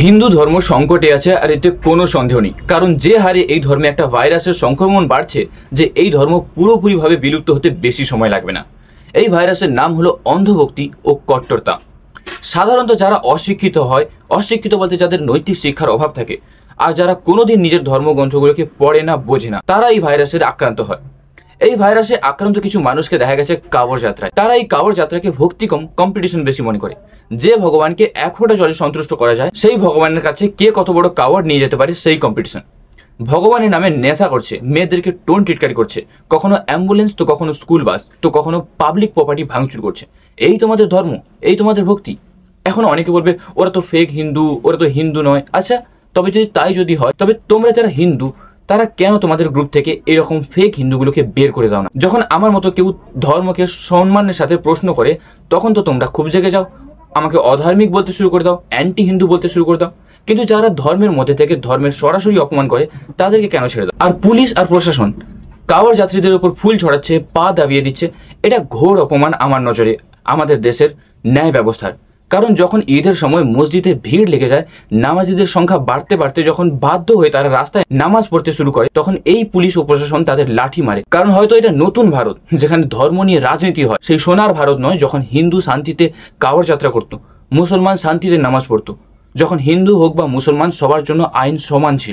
হিন্দু ধর্ম সংকটে আছে আর এতে কোনো সন্দেহ নেই, কারণ যে হারে এই ধর্মে একটা ভাইরাসের সংক্রমণ বাড়ছে যে এই ধর্ম পুরোপুরিভাবে বিলুপ্ত হতে বেশি সময় লাগবে না। এই ভাইরাসের নাম হলো অন্ধভক্তি ও কট্টরতা। সাধারণত যারা অশিক্ষিত হয়, অশিক্ষিত বলতে যাদের নৈতিক শিক্ষার অভাব থাকে আর যারা কোনোদিন নিজের ধর্মগ্রন্থগুলোকে পড়ে না, বোঝে না, তারা এই ভাইরাসের আক্রান্ত হয়। এই ভাইরাসে আক্রান্ত কিছু মানুষকে দেখা গেছে কাঁওড় যাত্রায়। তারা এই কাঁওড় যাত্রাকে ভক্তি কম, কম্পিটিশন বেশি মনে করে। যে ভগবানকে এক ফোঁটা জলে সন্তুষ্ট করা যায়, সেই ভগবানের কাছে কে কত বড় কাঁওড় নিয়ে যেতে পারে সেই কম্পিটিশন। ভগবানের নামে নেশা করছে, মেয়েদেরকে টোন টিটকারি করছে, কখনো অ্যাম্বুলেন্স তো কখনো স্কুল বাস তো কখনো পাবলিক প্রপার্টি ভাঙচুর করছে। এই তোমাদের ধর্ম, এই তোমাদের ভক্তি। এখন অনেকে বলবে ওরা তো ফেক হিন্দু, ওরা তো হিন্দু নয়। আচ্ছা, তবে যদি হয়, তবে তোমরা যারা হিন্দু তারা কেন তোমাদের গ্রুপ থেকে এরকম ফেক হিন্দুগুলোকে বের করে দাও না? যখন আমার মতো কেউ ধর্মকে সম্মানের সাথে প্রশ্ন করে, তখন তো তোমরা খুব জেগে যাও, আমাকে অধার্মিক বলতে শুরু করে দাও, অ্যান্টি হিন্দু বলতে শুরু করে দাও। কিন্তু যারা ধর্মের মধ্যে থেকে ধর্মের সরাসরি অপমান করে তাদেরকে কেন ছেড়ে দাও? আর পুলিশ আর প্রশাসন কাঁওড় যাত্রীদের উপর ফুল ছড়াচ্ছে, পা দাবিয়ে দিচ্ছে। এটা ঘোর অপমান আমার নজরে আমাদের দেশের ন্যায় ব্যবস্থার। কারণ যখন ঈদের সময় মসজিদে ভিড় লেগে যায়, নামাজিদের সংখ্যা বাড়তে বাড়তে যখন বাধ্য হয়ে তারা রাস্তায় নামাজ পড়তে শুরু করে, তখন এই পুলিশ ও প্রশাসন তাদের লাঠি মারে। কারণ হয়তো এটা নতুন ভারত, যেখানে ধর্ম নিয়ে রাজনীতি হয়, সেই সোনার ভারত নয় যখন হিন্দু শান্তিতে কাঁওড় যাত্রা করতো, মুসলমান শান্তিতে নামাজ পড়তো, যখন হিন্দু হোক বা মুসলমান সবার জন্য আইন সমান ছিল।